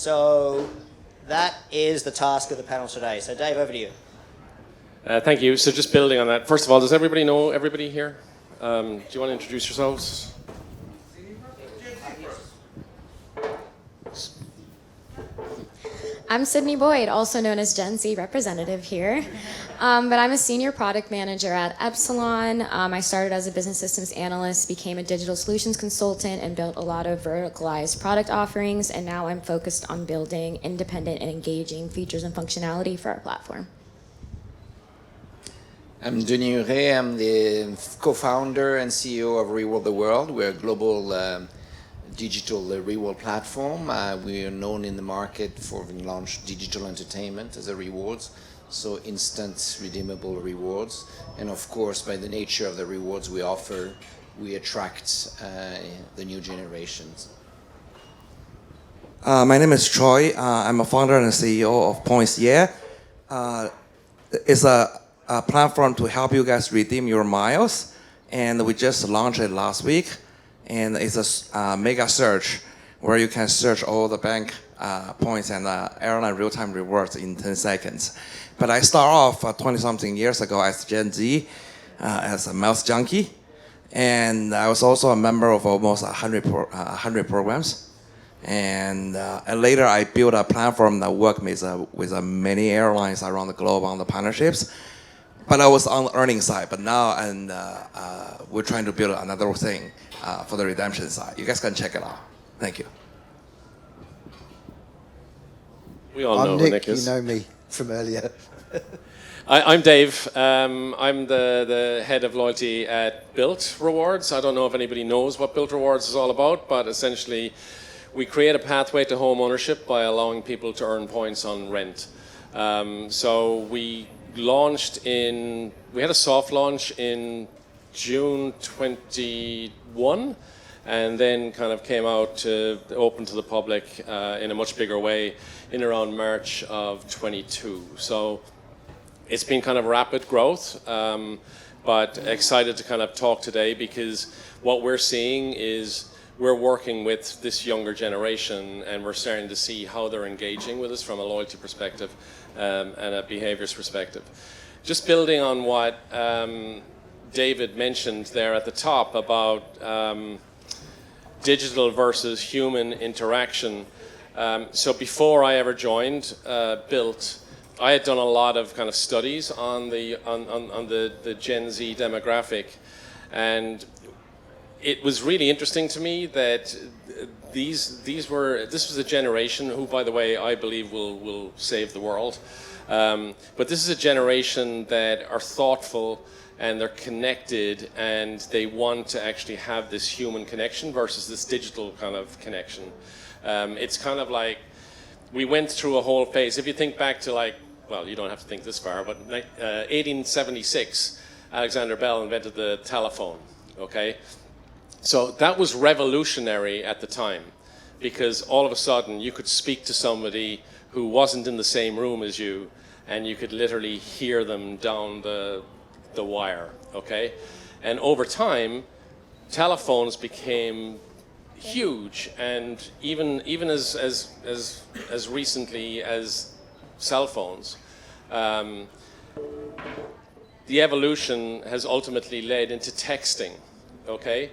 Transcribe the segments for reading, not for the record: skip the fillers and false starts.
So that is the task of the panel today. So Dave, over to you. Thank you. So just building on that, first of all, does everybody know everybody here? Do you want to introduce yourselves? I'm Sydney Boyd, also known as Gen Z representative here. But I'm a senior product manager at Epsilon. I started as a business systems analyst, became a digital solutions consultant, and built a lot of verticalized product offerings. And now I'm focused on building independent and engaging features and functionality for our platform. I'm Denis Hure. I'm the co-founder and CEO of Reward the World. We're a global digital reward platform. We are known in the market for having launched digital entertainment as a rewards, so instant redeemable rewards. And of course, by the nature of the rewards we offer, we attract the new generations. My name is Troy. I'm a founder and CEO of PointsYeah. It's a platform to help you guys redeem your miles, and we just launched it last week. And it's a mega search where you can search all the bank points and airline real-time rewards in 10 seconds. But I start off 20-something years ago as Gen Z, as a mouse junkie. And I was also a member of almost 100 programs. And later I built a platform that worked with many airlines around the globe on the partnerships. But I was on the earning side. But now we're trying to build another thing for the redemption side. You guys can check it out. Thank you. We all know who Nick is. You know me from earlier. I'm Dave. I'm the head of loyalty at Built Rewards. I don't know if anybody knows what Built Rewards is all about, but essentially we create a pathway to home ownership by allowing people to earn points on rent. So we had a soft launch in June 21, and then kind of came out to open to the public in a much bigger way in around March of 22. So it's been kind of rapid growth, but excited to kind of talk today because what we're seeing is we're working with this younger generation and we're starting to see how they're engaging with us from a loyalty perspective and a behaviors perspective. Just building on what David mentioned there at the top about digital versus human interaction. So before I ever joined Built, I had done a lot of kind of studies on the Gen Z demographic, and it was really interesting to me that this was a generation who, by the way, I believe will save the world. But this is a generation that are thoughtful and they're connected and they want to actually have this human connection versus this digital kind of connection. It's kind of like we went through a whole phase. If you think back to well, you don't have to think this far, but 1876, Alexander Bell invented the telephone, okay? So that was revolutionary at the time because all of a sudden you could speak to somebody who wasn't in the same room as you and you could literally hear them down the wire, okay? And over time, telephones became huge, and even as recently as cell phones, the evolution has ultimately led into texting, okay?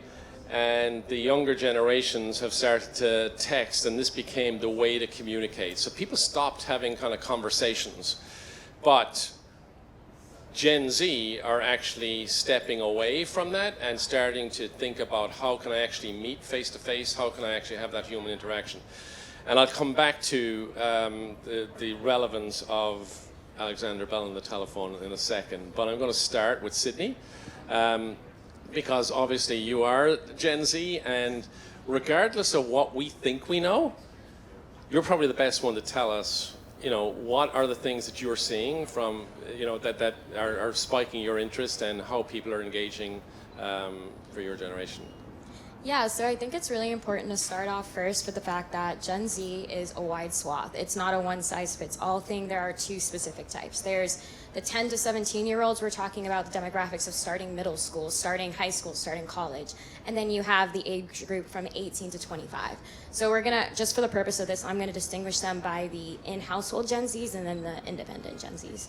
And the younger generations have started to text, and this became the way to communicate. So people stopped having kind of conversations, but Gen Z are actually stepping away from that and starting to think about how can I actually meet face to face, how can I actually have that human interaction. And I'll come back to the relevance of Alexander Bell and the telephone in a second, but I'm going to start with Sydney, because obviously you are Gen Z, and regardless of what we think we know, you're probably the best one to tell us, what are the things that you're seeing from, that are spiking your interest and how people are engaging for your generation? Yeah, so I think it's really important to start off first with the fact that Gen Z is a wide swath. It's not a one-size-fits-all thing. There are two specific types. There's the 10 to 17-year-olds. We're talking about the demographics of starting middle school, starting high school, starting college. And then you have the age group from 18 to 25. So we're going to, just for the purpose of this, I'm going to distinguish them by the in-household Gen Zs and then the independent Gen Zs.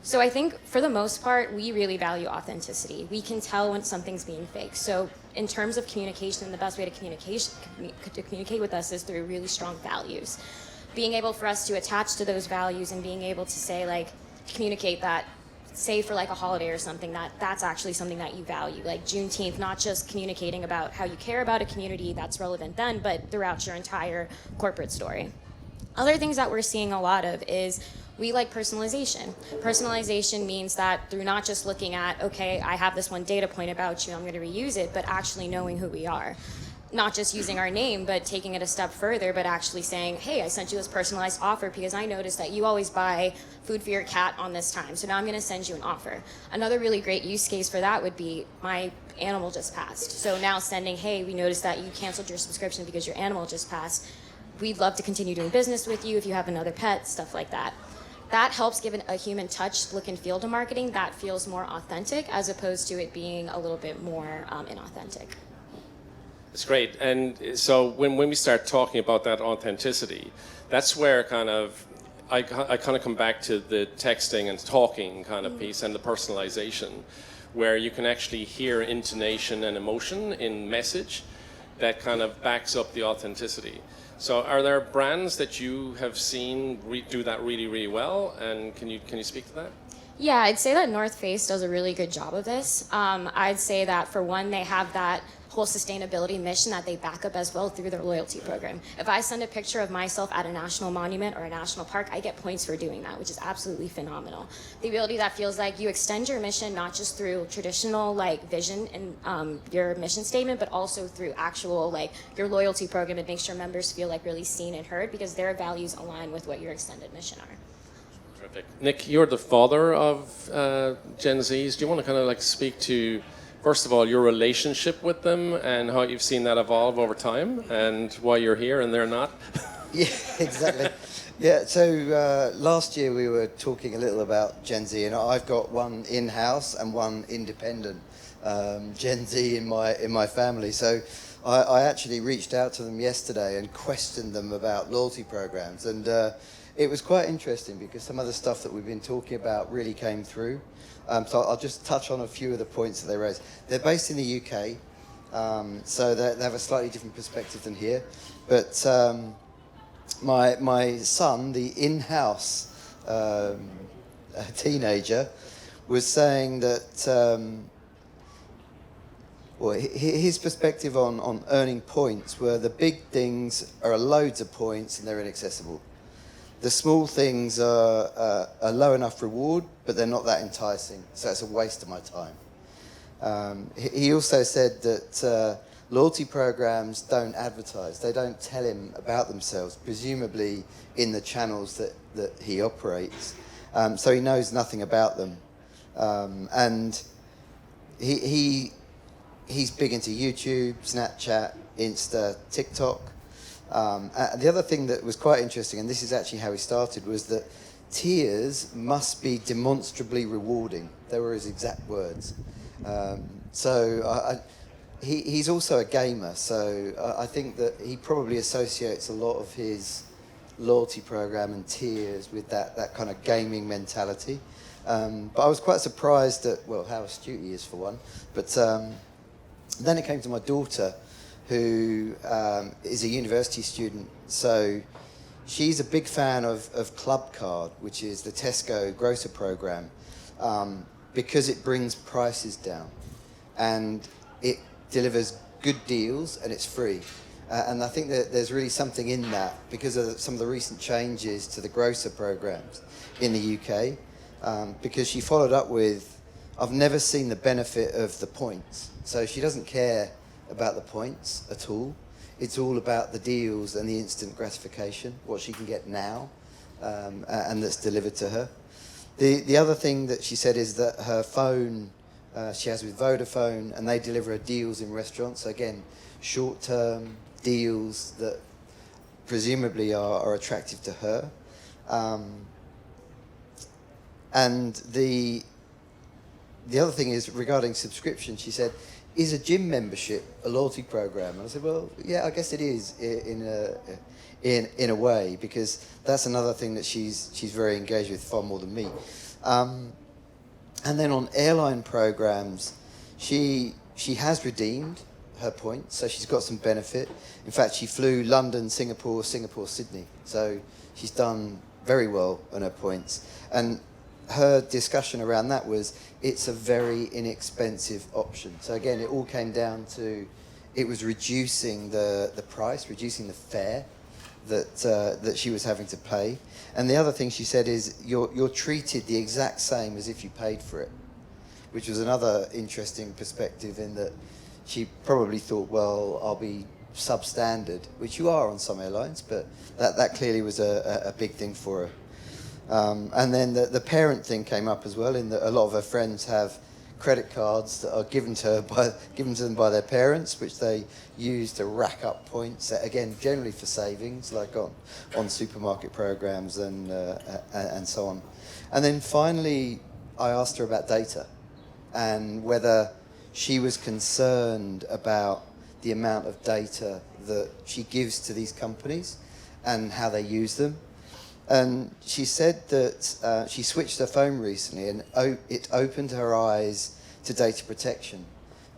So I think for the most part, we really value authenticity. We can tell when something's being fake. So in terms of communication, the best way to communicate with us is through really strong values. Being able for us to attach to those values and being able to say, like, communicate that, say for like a holiday or something, that's actually something that you value. Like Juneteenth, not just communicating about how you care about a community that's relevant then, but throughout your entire corporate story. Other things that we're seeing a lot of is we like personalization. Personalization means that through not just looking at, okay, I have this one data point about you, I'm going to reuse it, but actually knowing who we are. Not just using our name, but taking it a step further, but actually saying, hey, I sent you this personalized offer because I noticed that you always buy food for your cat on this time, so now I'm going to send you an offer. Another really great use case for that would be my animal just passed. So now sending, hey, we noticed that you canceled your subscription because your animal just passed. We'd love to continue doing business with you if you have another pet, stuff like that. That helps give a human touch, look and feel to marketing that feels more authentic as opposed to it being a little bit more inauthentic. It's great. And so when we start talking about that authenticity, that's where kind of I kind of come back to the texting and talking kind of piece and the personalization, where you can actually hear intonation and emotion in message that kind of backs up the authenticity. So are there brands that you have seen do that really, really well? And can you speak to that? Yeah, I'd say that North Face does a really good job of this. I'd say that for one, they have that whole sustainability mission that they back up as well through their loyalty program. If I send a picture of myself at a national monument or a national park, I get points for doing that, which is absolutely phenomenal. The ability that feels like you extend your mission not just through traditional like vision and your mission statement, but also through actual like your loyalty program. It makes your members feel like really seen and heard because their values align with what your extended mission are. Terrific. Nick, you're the father of Gen Zs. Do you want to kind of like speak to, first of all, your relationship with them and how you've seen that evolve over time and why you're here and they're not? Yeah, exactly. Yeah, so last year we were talking a little about Gen Z, and I've got one in-house and one independent Gen Z in my family. So I actually reached out to them yesterday and questioned them about loyalty programs, and it was quite interesting because some of the stuff that we've been talking about really came through. So I'll just touch on a few of the points that they raised. They're based in the UK, so they have a slightly different perspective than here. But my son, the in-house teenager, was saying that well, his perspective on earning points were the big things are loads of points and they're inaccessible. The small things are low enough reward, but they're not that enticing, so it's a waste of my time. He also said that loyalty programs don't advertise. They don't tell him about themselves, presumably in the channels that he operates. So he knows nothing about them. And he's big into YouTube, Snapchat, Insta, TikTok. The other thing that was quite interesting, and this is actually how he started, was that tiers must be demonstrably rewarding. They were his exact words. He's also a gamer, so I think that he probably associates a lot of his loyalty program and tiers with that kind of gaming mentality. But I was quite surprised at, well, how astute he is for one. But then it came to my daughter, who is a university student. So she's a big fan of Club Card, which is the Tesco grocer program, because it brings prices down and it delivers good deals and it's free. And I think that there's really something in that because of some of the recent changes to the grocer programs in the UK, because she followed up with, I've never seen the benefit of the points. So she doesn't care about the points at all. It's all about the deals and the instant gratification, what she can get now, and that's delivered to her. The other thing that she said is that her phone She has with Vodafone, and they deliver her deals in restaurants. So again, short-term deals that presumably are attractive to her. And the other thing is regarding subscription. She said, "Is a gym membership a loyalty program?" And I said, "Well, yeah, I guess it is in a way, because that's another thing that she's very engaged with, far more than me." And then on airline programs, she has redeemed her points, so she's got some benefit. In fact, she flew London, Singapore, Sydney. So she's done very well on her points. And her discussion around that was it's a very inexpensive option. So again, it all came down to it was reducing the price, reducing the fare that she was having to pay. And the other thing she said is you're treated the exact same as if you paid for it, which was another interesting perspective, in that she probably thought, well, I'll be substandard, which you are on some airlines, but that clearly was a big thing for her. And then the parent thing came up as well, in that a lot of her friends have credit cards that are given to them by their parents, which they use to rack up points, again, generally for savings, like on supermarket programs and so on. And then finally, I asked her about data and whether she was concerned about the amount of data that she gives to these companies and how they use them. And she said that she switched her phone recently, and it opened her eyes to data protection,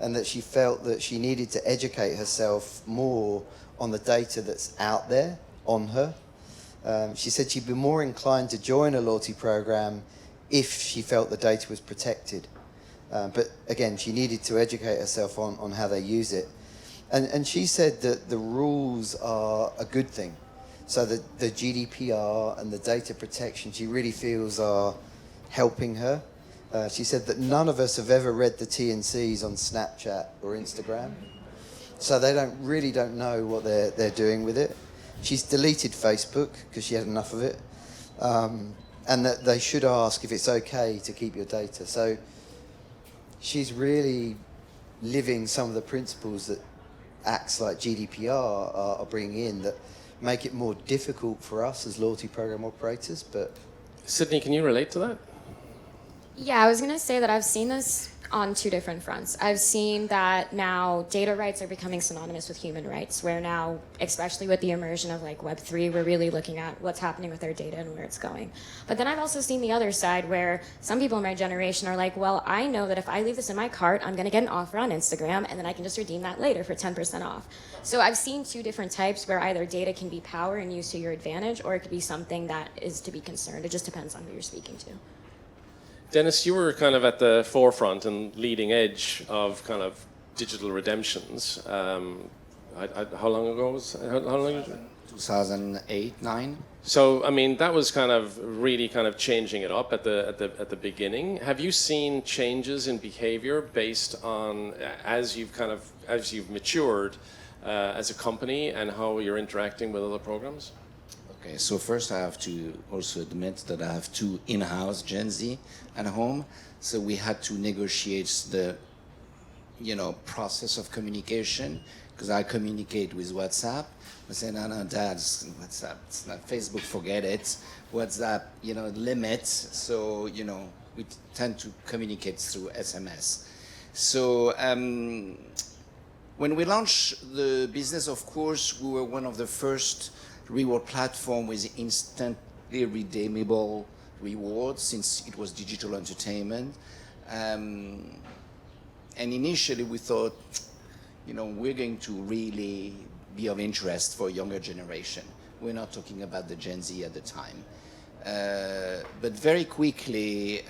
and that she felt that she needed to educate herself more on the data that's out there on her. She said she'd be more inclined to join a loyalty program if she felt the data was protected. But again, she needed to educate herself on how they use it. And she said that the rules are a good thing. So the GDPR and the data protection, she really feels are helping her. She said that none of us have ever read the T&Cs on Snapchat or Instagram. So they don't know what they're doing with it. She's deleted Facebook because she had enough of it. And that they should ask if it's okay to keep your data. So she's really living some of the principles that acts like GDPR are bringing in, that make it more difficult for us as loyalty program operators. But Sydney, can you relate to that? Yeah, I was going to say that I've seen this on two different fronts. I've seen that now data rights are becoming synonymous with human rights, where now, especially with the immersion of like Web3, we're really looking at what's happening with our data and where it's going. But then I've also seen the other side, where some people in my generation are like, well, I know that if I leave this in my cart, I'm going to get an offer on Instagram, and then I can just redeem that later for 10% off. So I've seen two different types, where either data can be power and used to your advantage, or it could be something that is to be concerned. It just depends on who you're speaking to. Dennis, you were kind of at the forefront and leading edge of kind of digital redemptions. How long ago was how long? 2008, 9. So I mean, that was kind of really kind of changing it up at the beginning. Have you seen changes in behavior based on as you've matured as a company and how you're interacting with other programs? Okay, so first I have to also admit that I have two in-house Gen Z at home, so we had to negotiate the, process of communication, because I communicate with WhatsApp. I say, no, Dad, WhatsApp, it's not Facebook, forget it. WhatsApp, limits, so, we tend to communicate through SMS. So when we launched the business, of course, we were one of the first reward platform with instantly redeemable rewards, since it was digital entertainment. And initially we thought, we're going to really be of interest for a younger generation. We're not talking about the Gen Z at the time. But very quickly,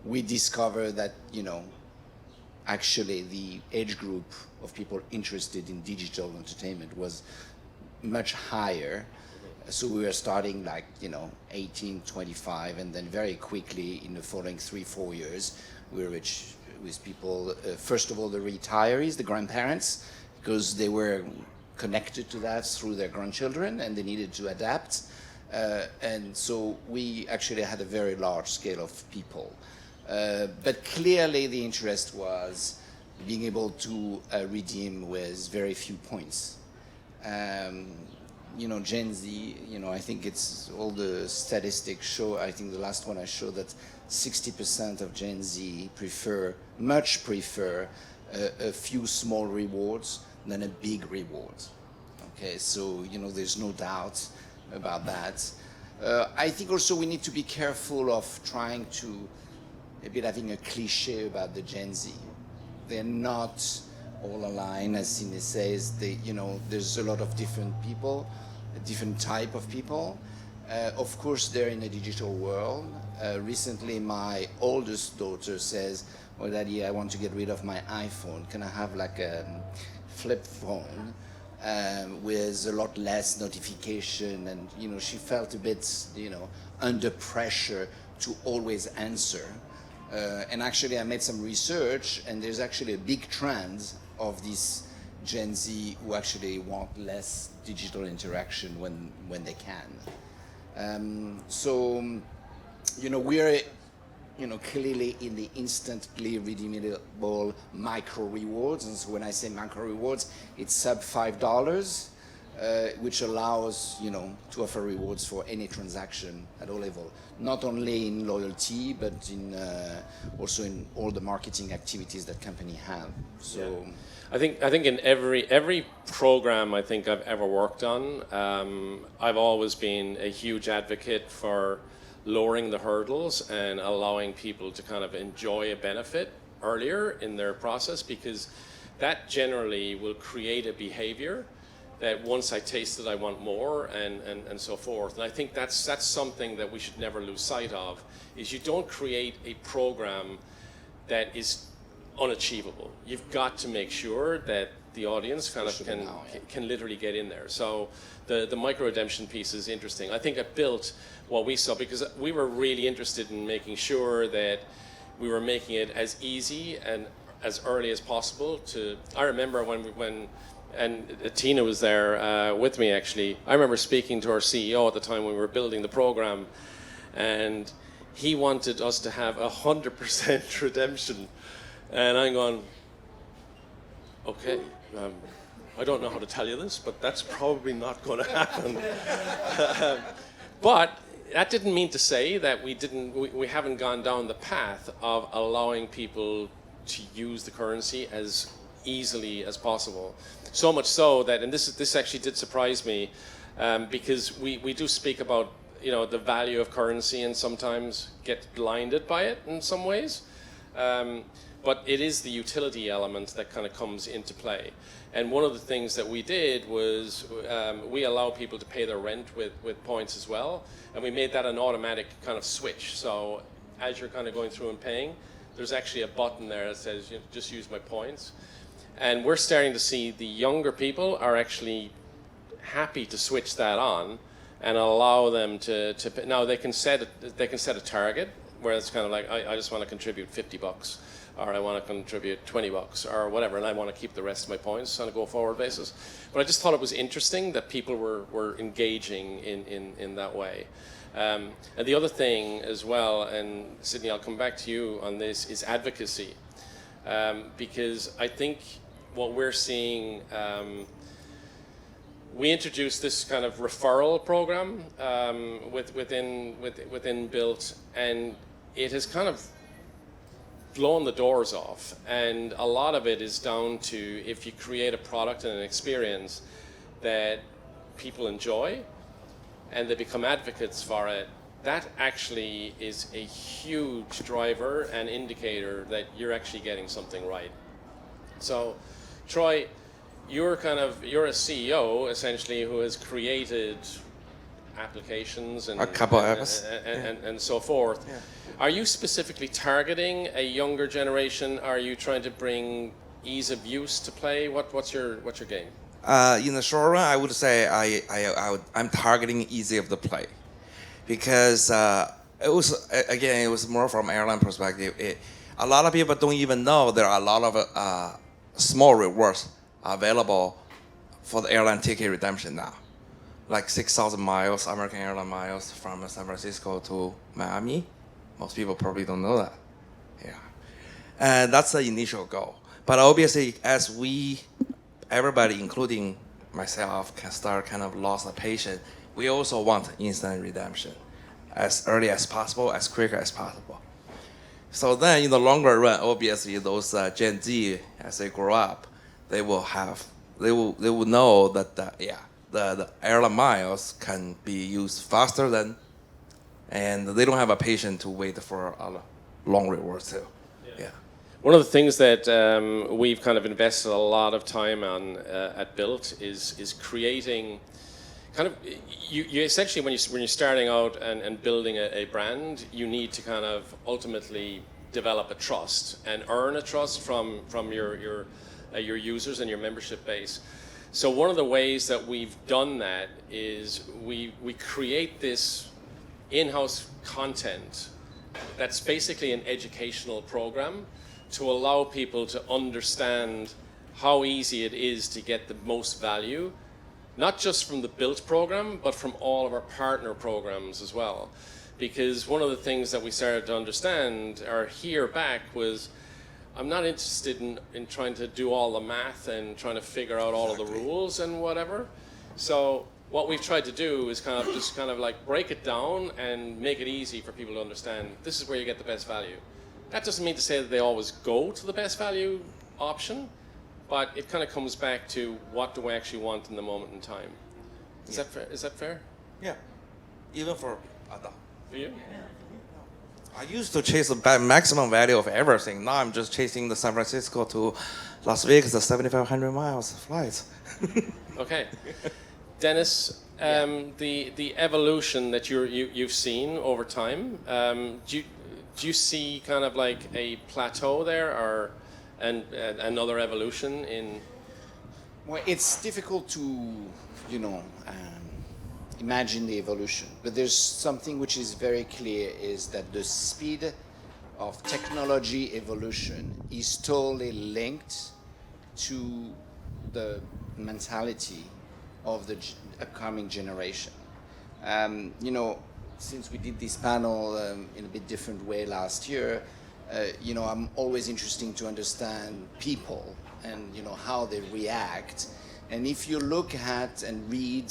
we discovered that, actually the age group of people interested in digital entertainment was much higher. So we were starting 18, 25, and then very quickly in the following 3-4 years, we reached with people, first of all, the retirees, the grandparents, because they were connected to that through their grandchildren and they needed to adapt. And so we actually had a very large scale of people. But clearly the interest was being able to redeem with very few points. You know, Gen Z, you know, I think it's all the statistics show, I think the last one I showed that 60% of Gen Z much prefer a few small rewards than a big reward. Okay, so, you know, there's no doubt about that. I think also we need to be careful of trying to, a bit having a cliche about the Gen Z. They're not all aligned, as Cine says. They, you know, there's a lot of different people, a different type of people. Of course, they're in a digital world. Recently, my oldest daughter says, "Well, Daddy, I want to get rid of my iPhone. Can I have like a flip phone with a lot less notification?" And, you know, she felt a bit, you know, under pressure to always answer. And actually, I made some research, and there's actually a big trend of this Gen Z who actually want less digital interaction when they can. So, you know, we're, you know, clearly in the instantly redeemable micro rewards. And so when I say micro rewards, it's sub $5, which allows, you know, to offer rewards for any transaction at all levels. Not only in loyalty, but in also in all the marketing activities that company have. So, yeah. I think in every program I think I've ever worked on, I've always been a huge advocate for lowering the hurdles and allowing people to kind of enjoy a benefit earlier in their process, because that generally will create a behavior that once I taste it, I want more, and so forth. And I think that's something that we should never lose sight of, is you don't create a program that is unachievable. You've got to make sure that the audience kind of can literally get in there. So the micro redemption piece is interesting. I think I built what we saw because we were really interested in making sure that we were making it as easy and as early as possible to. I remember when Tina was there with me actually. I remember speaking to our CEO at the time when we were building the program, and he wanted us to have 100% redemption. And I'm going, okay, I don't know how to tell you this, but that's probably not going to happen. But that didn't mean to say that we haven't gone down the path of allowing people to use the currency as easily as possible. So much so that, and this actually did surprise me, because we do speak about, you know, the value of currency and sometimes get blinded by it in some ways. But it is the utility element that kind of comes into play. And one of the things that we did was we allow people to pay their rent with points as well. And we made that an automatic kind of switch. So as you're kind of going through and paying, there's actually a button there that says, you know, just use my points. And we're starting to see the younger people are actually happy to switch that on and allow them to pay. Now they can set a target where it's kind of like, I just want to contribute $50. Or I want to contribute $20 or whatever, and I want to keep the rest of my points on a go-forward basis. But I just thought it was interesting that people were engaging in that way. And the other thing as well, and Sydney, I'll come back to you on this, is advocacy. Because I think what we're seeing, we introduced this kind of referral program within Built, and it has kind of blown the doors off, and a lot of it is down to if you create a product and an experience that people enjoy and they become advocates for it, that actually is a huge driver and indicator that you're actually getting something right. So Troy, you're a CEO essentially who has created applications and a couple apps and so forth. Yeah. Are you specifically targeting a younger generation? Are you trying to bring ease of use to play? What's your game? In the short run, I would say I'm targeting easy of the play, because it was more from airline perspective. A lot of people don't even know there are a lot of small rewards available for the airline ticket redemption now, like 6,000 miles, American airline miles from San Francisco to Miami. Most people probably don't know that. Yeah. And that's the initial goal. But obviously, as everybody, including myself, can start kind of lost a patient, we also want instant redemption as early as possible, as quick as possible. So then in the longer run, obviously those Gen Z, as they grow up, they will know that the airline miles can be used faster than, and they don't have a patient to wait for a long reward too. Yeah. One of the things that we've kind of invested a lot of time on at Built is creating kind of you essentially when you're starting out and building a brand, you need to kind of ultimately develop a trust and earn a trust from your users and your membership base. So one of the ways that we've done that is we create this in-house content that's basically an educational program to allow people to understand how easy it is to get the most value, not just from the Built program, but from all of our partner programs as well. Because one of the things that we started to understand or hear back was, I'm not interested in trying to do all the math and trying to figure out all of the rules and whatever. So what we've tried to do is kind of like break it down and make it easy for people to understand this is where you get the best value. That doesn't mean to say that they always go to the best value option, but it kind of comes back to what do I actually want in the moment in time. Is that fair? Is that fair? Yeah. Even for adult. For you? I used to chase the maximum value of everything. Now I'm just chasing the San Francisco to Las Vegas, the 7,500 miles flights. Okay. Dennis, the evolution that you've seen over time, do you see kind of like a plateau there or another evolution in? Well, it's difficult to, imagine the evolution, but there's something which is very clear is that the speed of technology evolution is totally linked to the mentality of the upcoming generation. Since we did this panel in a bit different way last year, I'm always interested to understand people and how they react. And if you look at and read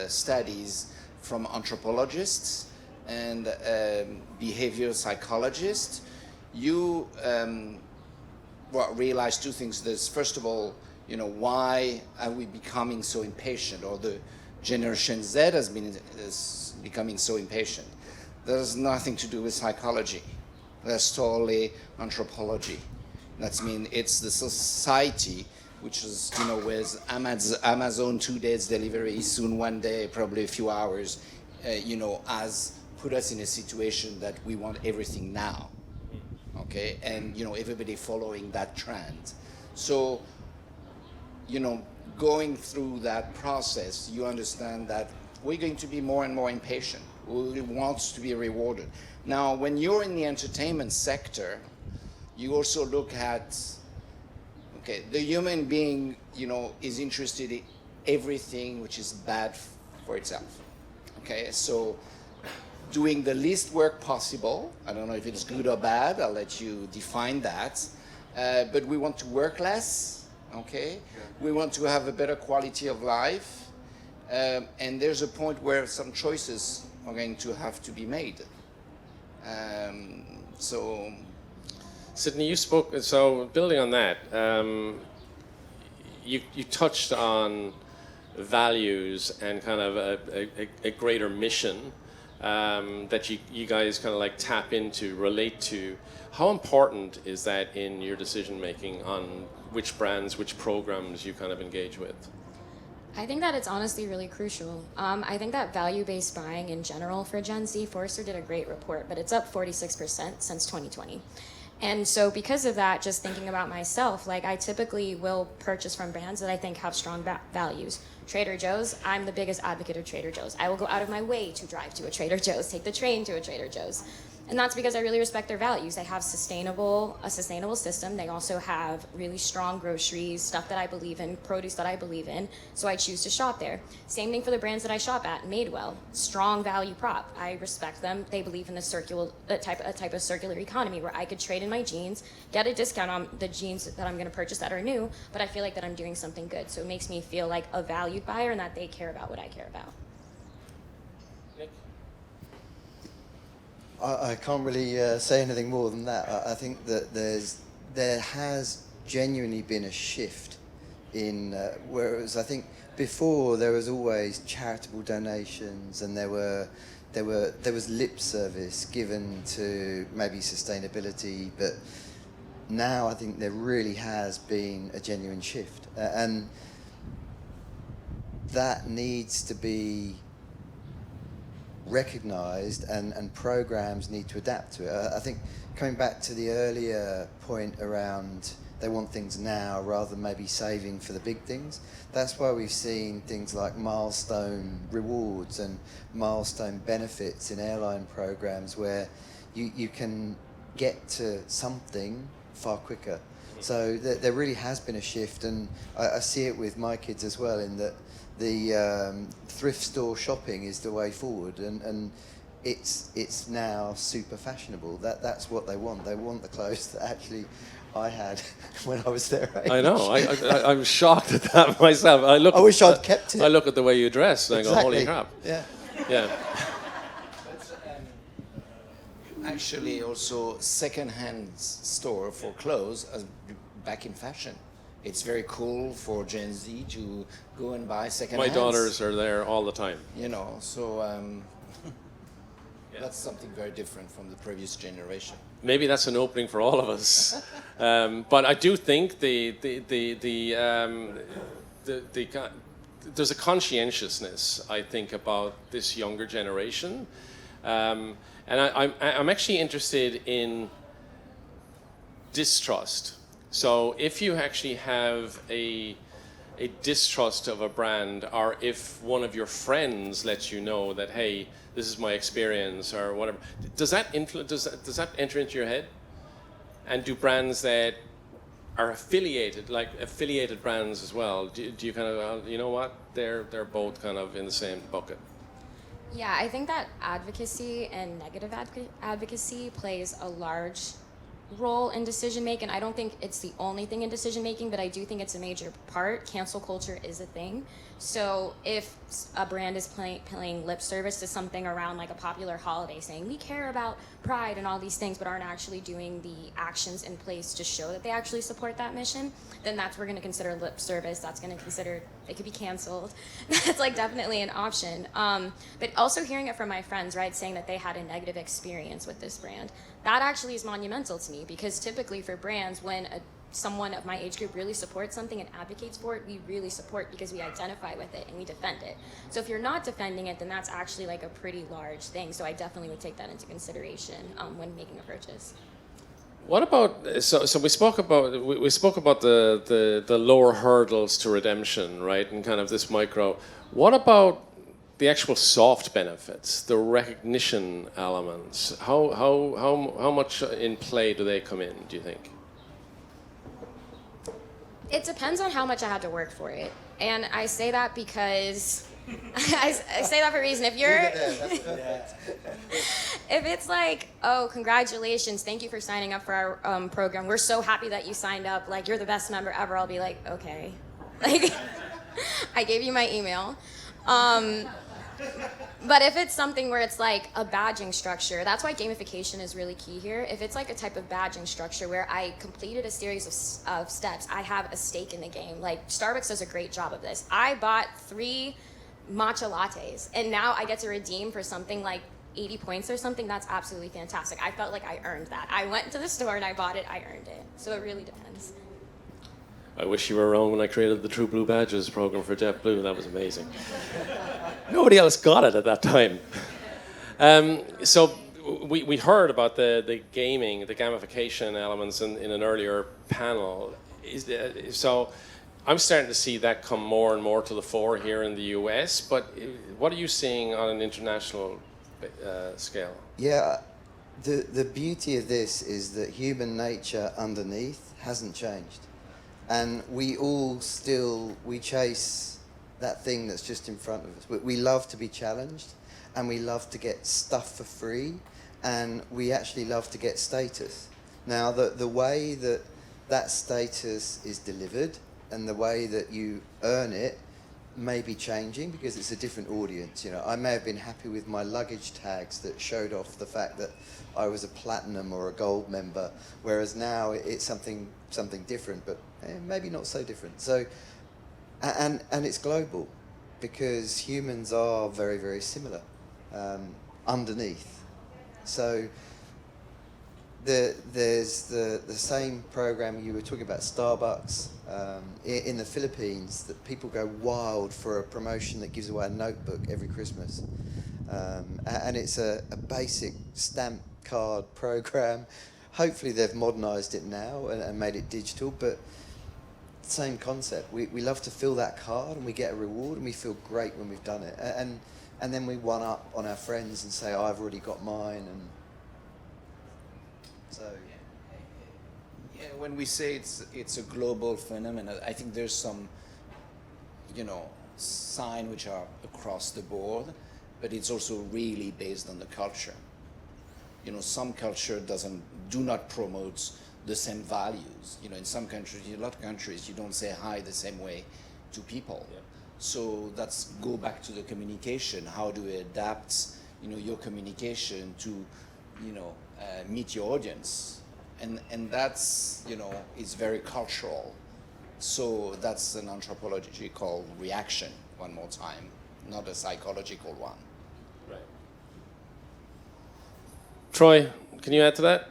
studies from anthropologists and behavioral psychologists, you realize two things. There's first of all, why are we becoming so impatient, or the Generation Z is becoming so impatient? There's nothing to do with psychology. That's totally anthropology. That means it's the society, which is, with Amazon 2 days delivery, soon 1 day, probably a few hours, has put us in a situation that we want everything now. Okay, and everybody following that trend. So, going through that process, you understand that we're going to be more and more impatient. We want to be rewarded. Now, when you're in the entertainment sector, you also look at, the human being, is interested in everything which is bad for itself. Okay, so doing the least work possible. I don't know if it's good or bad. I'll let you define that. But we want to work less. Okay, we want to have a better quality of life, and there's a point where some choices are going to have to be made. Sydney, you spoke. So building on that, you touched on values and kind of a greater mission that you guys kind of like tap into, relate to. How important is that in your decision making on which brands, which programs you kind of engage with? I think that it's honestly really crucial. I think that value-based buying in general for Gen Z, Forrester did a great report, but it's up 46% since 2020. And so because of that, just thinking about myself, like I typically will purchase from brands that I think have strong values. Trader Joe's, I'm the biggest advocate of Trader Joe's. I will go out of my way to drive to a Trader Joe's, take the train to a Trader Joe's. And that's because I really respect their values. They have a sustainable system. They also have really strong groceries, stuff that I believe in, produce that I believe in. So I choose to shop there. Same thing for the brands that I shop at. Madewell, strong value prop. I respect them. They believe in a type of circular economy where I could trade in my jeans, get a discount on the jeans that I'm going to purchase that are new, but I feel like that I'm doing something good. So it makes me feel like a valued buyer and that they care about what I care about. I can't really say anything more than that. I think that there has genuinely been a shift in whereas I think before there was always charitable donations and there was lip service given to maybe sustainability, but now I think there really has been a genuine shift, and that needs to be recognised, and programs need to adapt to it. I think coming back to the earlier point around they want things now rather than maybe saving for the big things, that's why we've seen things like milestone rewards and milestone benefits in airline programs where you can get to something far quicker. So there really has been a shift, and I see it with my kids as well, in that the thrift store shopping is the way forward, and it's now super fashionable. That's what they want. They want the clothes that actually I had when I was their age. I know. I'm shocked at that myself. I wish I'd kept it. I look at the way you dress and I go, holy Exactly. crap. Yeah. Yeah. Actually, also second-hand store for clothes back in fashion. It's very cool for Gen Z to go and buy second-hand. My daughters are there all the time. You know, so that's something very different from the previous generation. Maybe that's an opening for all of us. But I do think there's a conscientiousness, I think, about this younger generation. And I'm actually interested in distrust. So if you actually have a distrust of a brand, or if one of your friends lets you know that, hey, this is my experience or whatever, does that enter into your head? And do brands that are affiliated, like affiliated brands as well, do you kind of, you know what, they're both kind of in the same bucket? Yeah, I think that advocacy and negative advocacy plays a large role in decision making. I don't think it's the only thing in decision making, but I do think it's a major part. Cancel culture is a thing. So if a brand is playing lip service to something around like a popular holiday, saying we care about pride and all these things, but aren't actually doing the actions in place to show that they actually support that mission, then that's we're going to consider lip service. That's going to consider it could be canceled. That's like definitely an option. But also hearing it from my friends, right, saying that they had a negative experience with this brand, that actually is monumental to me, because typically for brands, when someone of my age group really supports something and advocates for it, we really support because we identify with it and we defend it. So if you're not defending it, then that's actually like a pretty large thing. So I definitely would take that into consideration when making a purchase. What about, so we spoke about the lower hurdles to redemption, right, and kind of this micro. What about the actual soft benefits, the recognition elements? How much in play do they come in, do you think? It depends on how much I had to work for it. And I say that because I say that for a reason. If you're if it's like, oh, congratulations, thank you for signing up for our program, we're so happy that you signed up, like you're the best member ever, I'll be like, okay, like I gave you my email. But if it's something where it's like a badging structure, that's why gamification is really key here. If it's like a type of badging structure where I completed a series of steps, I have a stake in the game. Like Starbucks does a great job of this. I bought 3 matcha lattes, and now I get to redeem for something like 80 points or something. That's absolutely fantastic. I felt like I earned that. I went to the store and I bought it, I earned it. So it really depends. I wish you were around when I created the True Blue Badges program for JetBlue. That was amazing. Nobody else got it at that time. So we heard about the gaming, the gamification elements in an earlier panel. So I'm starting to see that come more and more to the fore here in the US, but what are you seeing on an international scale? Yeah, The beauty of this is that human nature underneath hasn't changed. And we all still, we chase that thing that's just in front of us. We love to be challenged, and we love to get stuff for free, and we actually love to get status. Now, the way that that status is delivered and the way that you earn it may be changing because it's a different audience. You know, I may have been happy with my luggage tags that showed off the fact that I was a platinum or a gold member, whereas now it's something different, but maybe not so different. So, and it's global because humans are very, very similar underneath. So there's the same program you were talking about, Starbucks in the Philippines, that people go wild for a promotion that gives away a notebook every Christmas. And it's a basic stamp card program. Hopefully they've modernized it now and made it digital, but same concept. We love to fill that card and we get a reward and we feel great when we've done it. And then we one up on our friends and say, oh, I've already got mine. And so yeah, when we say it's a global phenomenon, I think there's some, signs which are across the board, but it's also really based on the culture. Some culture do not promote the same values. In some countries, a lot of countries, you don't say hi the same way to people. Yeah. So that's go back to the communication. How do you adapt, your communication to, meet your audience? And that's, is very cultural. So that's an anthropological reaction, one more time, not a psychological one. Right. Troy, can you add to that?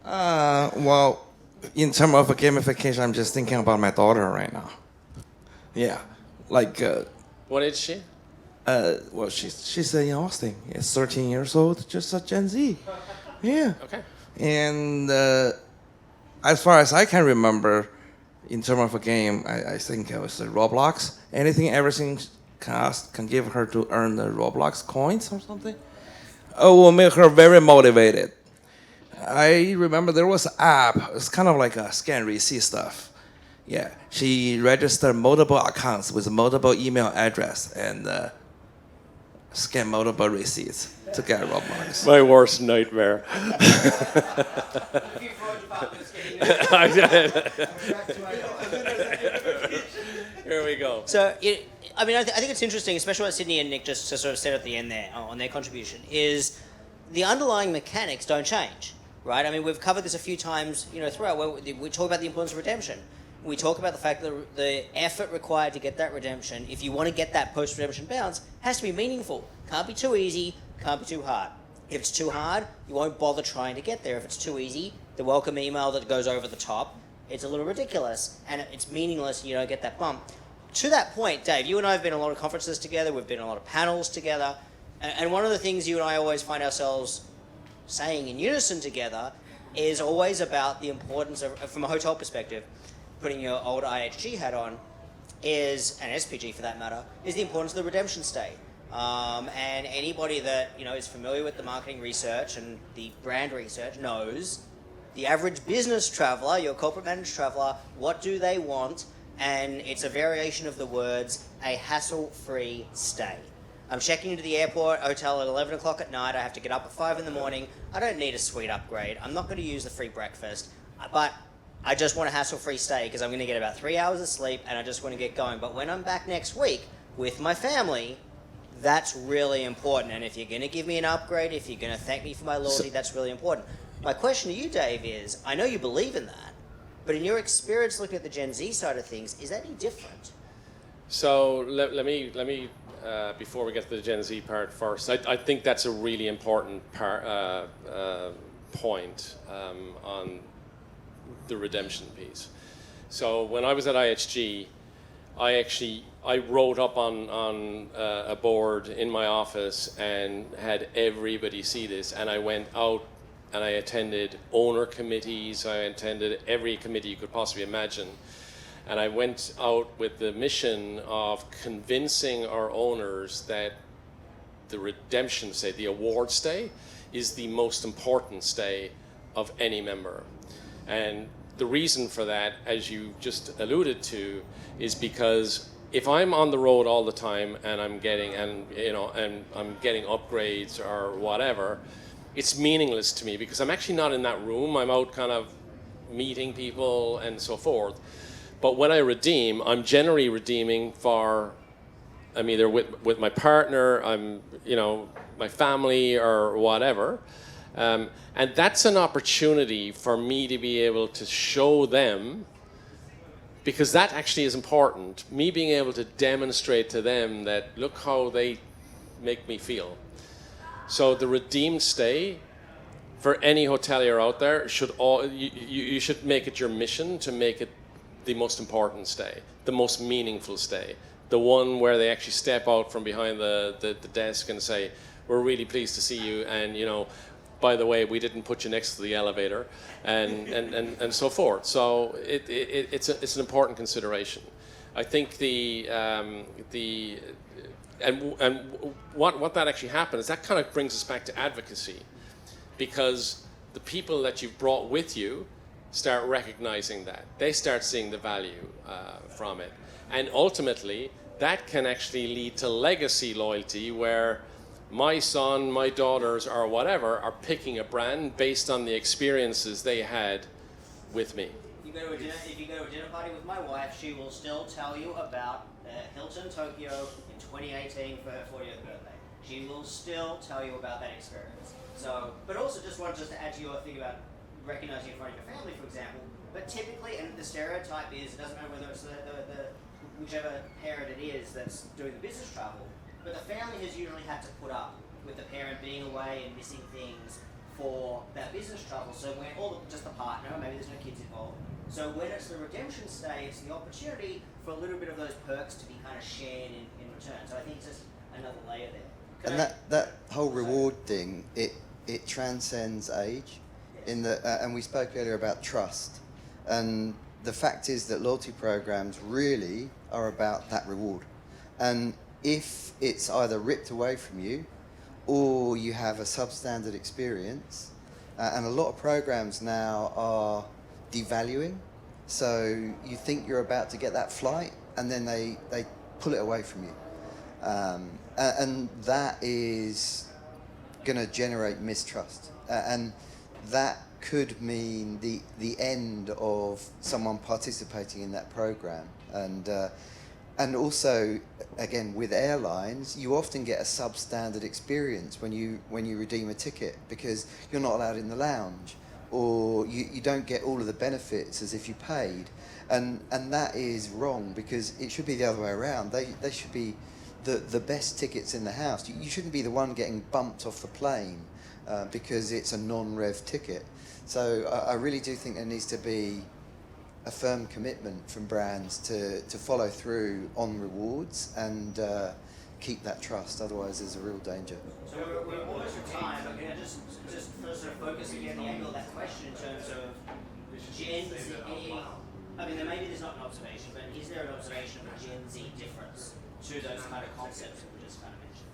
Well, in terms of gamification, I'm just thinking about my daughter right now. Yeah, like. What age is she? Well, she's in Austin. It's 13 years old, just a Gen Z. Yeah. Okay. And as far as I can remember, in terms of a game, I think it was Roblox. Everything can give her to earn the Roblox coins or something. Oh, will make her very motivated. I remember there was an app. It's kind of like a scan receipt stuff. Yeah, she registered multiple accounts with multiple email address and scan multiple receipts to get Roblox. My worst nightmare. Here we go. So, I think it's interesting, especially what Sydney and Nick just sort of said at the end there on their contribution, is the underlying mechanics don't change, right? I mean, we've covered this a few times, throughout, where we talk about the importance of redemption. We talk about the fact that the effort required to get that redemption, if you want to get that post-redemption bounce, has to be meaningful. Can't be too easy, can't be too hard. If it's too hard, you won't bother trying to get there. If it's too easy, the welcome email that goes over the top, it's a little ridiculous, and it's meaningless, and you don't get that bump. To that point, Dave, you and I have been in a lot of conferences together, we've been in a lot of panels together, and one of the things you and I always find ourselves saying in unison together is always about the importance of, from a hotel perspective, putting your old IHG hat on, is, and SPG for that matter, is the importance of the redemption stay. And anybody that is familiar with the marketing research and the brand research knows the average business traveler, your corporate managed traveler, what do they want? And it's a variation of the words, a hassle-free stay. I'm checking into the airport hotel at 11 o'clock at night. I have to get up at 5 in the morning. I don't need a suite upgrade. I'm not going to use the free breakfast. But I just want a hassle-free stay because I'm going to get about 3 hours of sleep and I just want to get going. But when I'm back next week with my family, that's really important. And if you're going to give me an upgrade, if you're going to thank me for my loyalty, that's really important. My question to you, Dave, is, I know you believe in that, but in your experience looking at the Gen Z side of things, is that any different? So let me before we get to the Gen Z part first, I think that's a really important point on the redemption piece. So when I was at IHG, I wrote up on a board in my office and had everybody see this, and I went out and I attended owner committees, I attended every committee you could possibly imagine, and I went out with the mission of convincing our owners that the redemption stay, the award stay, is the most important stay of any member. And the reason for that, as you just alluded to, is because if I'm on the road all the time and I'm getting upgrades or whatever, it's meaningless to me because I'm actually not in that room. I'm out kind of meeting people and so forth. But when I redeem, I'm generally redeeming for, I'm either with my partner, I'm, my family or whatever. And that's an opportunity for me to be able to show them, because that actually is important, me being able to demonstrate to them that look how they make me feel. So the redeemed stay, for any hotelier out there, you should make it your mission to make it the most important stay, the most meaningful stay, the one where they actually step out from behind the desk and say, we're really pleased to see you, and by the way, we didn't put you next to the elevator, and so forth. So it's an important consideration. I think what that actually happens, that kind of brings us back to advocacy, because the people that you've brought with you start recognizing that. They start seeing the value from it. And ultimately, that can actually lead to legacy loyalty, where my son, my daughters, or whatever are picking a brand based on the experiences they had with me. If you go to a dinner party with my wife, she will still tell you about Hilton Tokyo in 2018 for her 40th birthday. She will still tell you about that experience. So, but also just wanted to add to your thing about recognizing in front of your family, for example. But typically, and the stereotype is, it doesn't matter whether it's the whichever parent it is that's doing the business travel, but the family has usually had to put up with the parent being away and missing things for that business travel. So when just the partner, maybe there's no kids involved. So when it's the redemption stay, it's the opportunity for a little bit of those perks to be kind of shared in return. So I think it's just another layer there. And that whole reward thing, it transcends age. And we spoke earlier about trust. And the fact is that loyalty programs really are about that reward. And if it's either ripped away from you or you have a substandard experience, and a lot of programs now are devaluing, so you think you're about to get that flight and then they pull it away from you. And that is going to generate mistrust. And that could mean the end of someone participating in that program. And also, again, with airlines, you often get a substandard experience when you redeem a ticket, because you're not allowed in the lounge, or you don't get all of the benefits as if you paid. And that is wrong, because it should be the other way around. They should be the best tickets in the house. You shouldn't be the one getting bumped off the plane because it's a non-rev ticket. So I really do think there needs to be a firm commitment from brands to follow through on rewards and keep that trust. Otherwise, there's a real danger. So we're almost at time, but can I just sort of focus again the angle of that question in terms of Gen Z? I mean, maybe there's not an observation, but is there an observation of a Gen Z difference to those kind of concepts that we just kind of mentioned?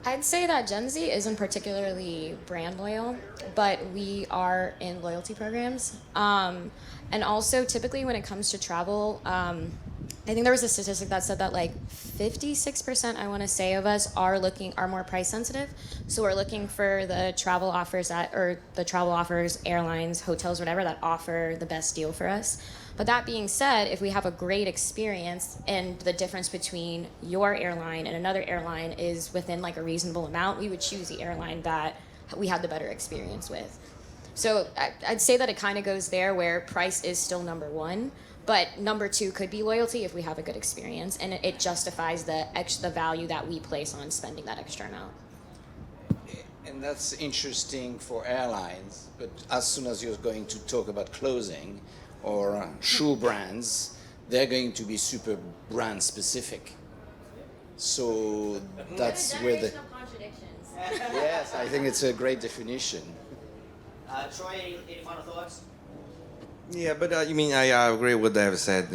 I'd say that Gen Z isn't particularly brand loyal, but we are in loyalty programs. And also, typically when it comes to travel, I think there was a statistic that said that like 56%, I want to say, of us are more price sensitive. So we're looking for the travel offers airlines, hotels, whatever, that offer the best deal for us. But that being said, if we have a great experience and the difference between your airline and another airline is within like a reasonable amount, we would choose the airline that we had the better experience with. So I'd say that it kind of goes there, where price is still number one, but number two could be loyalty if we have a good experience, and it justifies the value that we place on spending that extra amount. And that's interesting for airlines, but as soon as you're going to talk about clothing or shoe brands, they're going to be super brand specific. So that's where the contradictions. yes, I think it's a great definition. Troy, any final thoughts? Yeah, but I agree with what David said.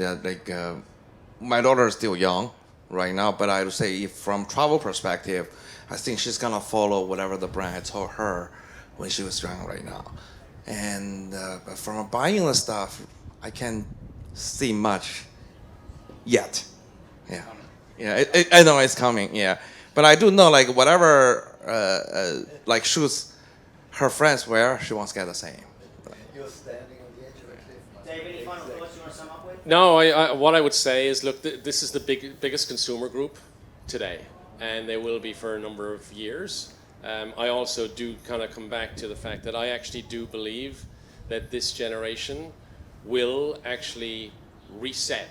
My daughter is still young, right now. But I would say, if from travel perspective, I think she's gonna follow whatever the brand had told her when she was young right now. And but from buying the stuff, I can't see much yet. Yeah, yeah. I know it's coming. Yeah, but I do know, like, whatever like shoes her friends wear, she wants to get the same. You're standing on the edge of a cliff. Dave, any final thoughts you want to sum up with? No, what I would say is, look, this is the biggest consumer group today, and they will be for a number of years. I also do kind of come back to the fact that I actually do believe that this generation will actually reset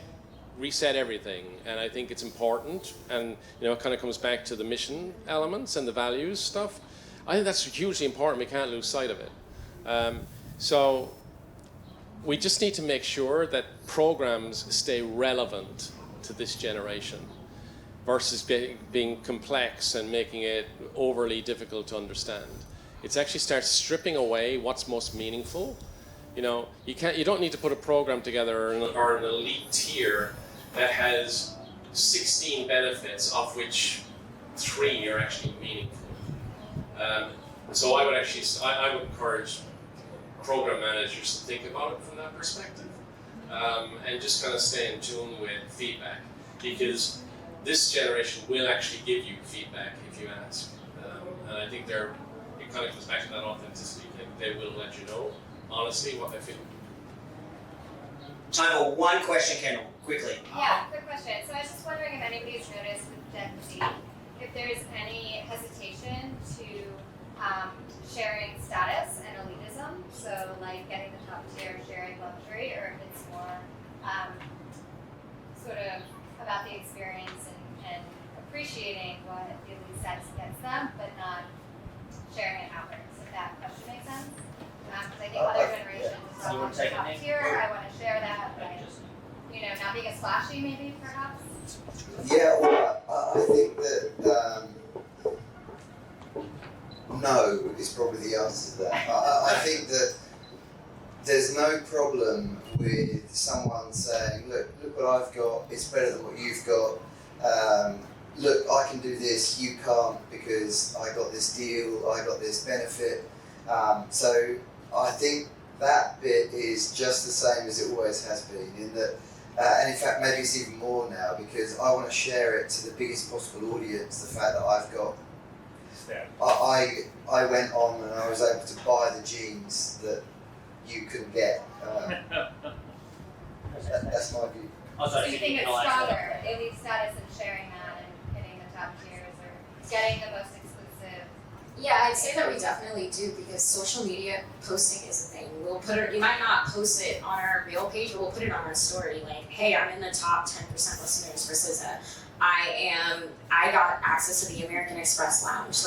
everything, and I think it's important, and it kind of comes back to the mission elements and the values stuff. I think that's hugely important. We can't lose sight of it. So we just need to make sure that programs stay relevant to this generation versus being complex and making it overly difficult to understand. It's actually starts stripping away what's most meaningful. You don't need to put a program together or an elite tier that has 16 benefits, of which 3 are actually meaningful. So I would encourage program managers to think about it from that perspective, and just kind of stay in tune with feedback, because this generation will actually give you feedback if you ask, and I think it kind of comes back to that authenticity. They will let you know honestly what they feel. Time for one question, Kendall, quickly. Yeah, quick question. So I was just wondering if anybody's noticed with Gen Z, if there's any hesitation to sharing status and elitism, so like getting the top tier, sharing luxury, or if it's more sort of about the experience and appreciating what the elite status gets them, but not sharing it outwards, if that question makes sense. Because I think other generations want the top tier, I want to share that, but not being as flashy maybe, perhaps. Yeah, well, I think that no is probably the answer to that. I think that there's no problem with someone saying, look what I've got, it's better than what you've got. Look, I can do this, you can't because I got this deal, I got this benefit. So I think that bit is just the same as it always has been, in that, and in fact maybe it's even more now, because I want to share it to the biggest possible audience, the fact that I've got, I went on and I was able to buy the jeans that you couldn't get. That's my view. So you think it's stronger, elite status and sharing that and hitting the top tiers or getting the most exclusive? Yeah, I'd say that we definitely do, because social media posting is a thing. We'll put it, you might not post it on our real page, but we'll put it on our story, like, hey, I'm in the top 10% listeners for SZA. I got access to the American Express Lounge.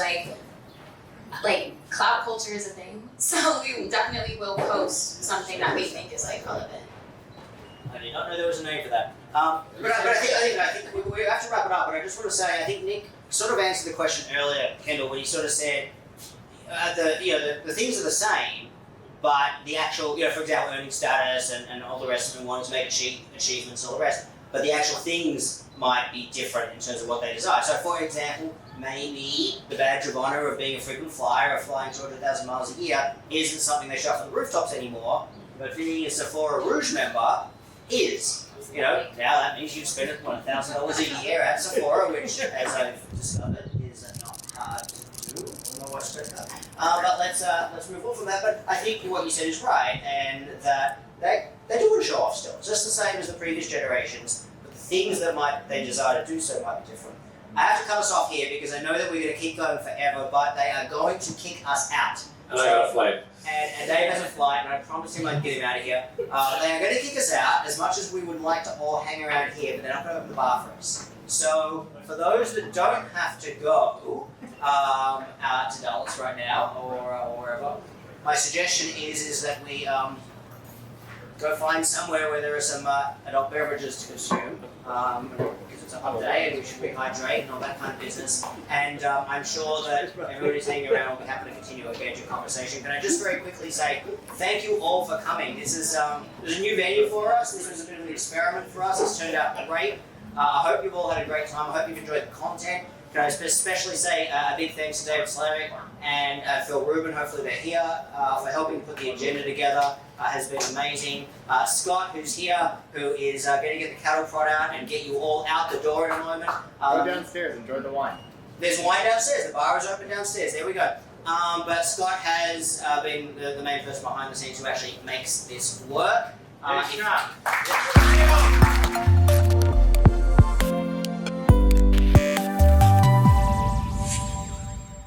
Like cloud culture is a thing, so we definitely will post something that we think is like relevant. I did not know there was a name for that. But I think we have to wrap it up. But I just want to say, I think Nick sort of answered the question earlier, Kendall, when he sort of said the things are the same, but the actual, for example, earning status and all the rest of them, wanting to make achievements and all the rest, but the actual things might be different in terms of what they desire. So, for example, maybe the badge of honor of being a frequent flyer or flying 200,000 miles a year isn't something they show up on the rooftops anymore, but being a Sephora Rouge member is. Now that means you've spent $1,000 a year at Sephora, which, as I've discovered, is not hard to do. I don't know what's better. But let's move on from that. But I think what you said is right, and that they do want to show off still, just the same as the previous generations. But the things that they desire to do so might be different. I have to cut us off here because I know that we're going to keep going forever, but they are going to kick us out. And I got a flight. And Dave has a flight, and I promised him I'd get him out of here. They are going to kick us out, as much as we would like to all hang around here, but they're not going to open the bar for us. So, for those that don't have to go to Dulles right now, or wherever, my suggestion is that we go find somewhere where there are some adult beverages to consume, because it's a hot day and we should rehydrate and all that kind of business. And I'm sure that everybody's hanging around will be happy to continue a engaging conversation. Can I just very quickly say thank you all for coming. This is a new venue for us. This was a bit of an experiment for us. It's turned out great. I hope you've all had a great time. I hope you've enjoyed the content. Can I especially say a big thanks to David Slavic and Phil Rubin, hopefully they're here, for helping put the agenda together. Has been amazing. Scott, who's here, who is going to get the cattle prod out and get you all out the door in a moment. Go downstairs, enjoy the wine. There's wine downstairs. The bar is open downstairs. There we go. But Scott has been the main person behind the scenes who actually makes this work. Nice job.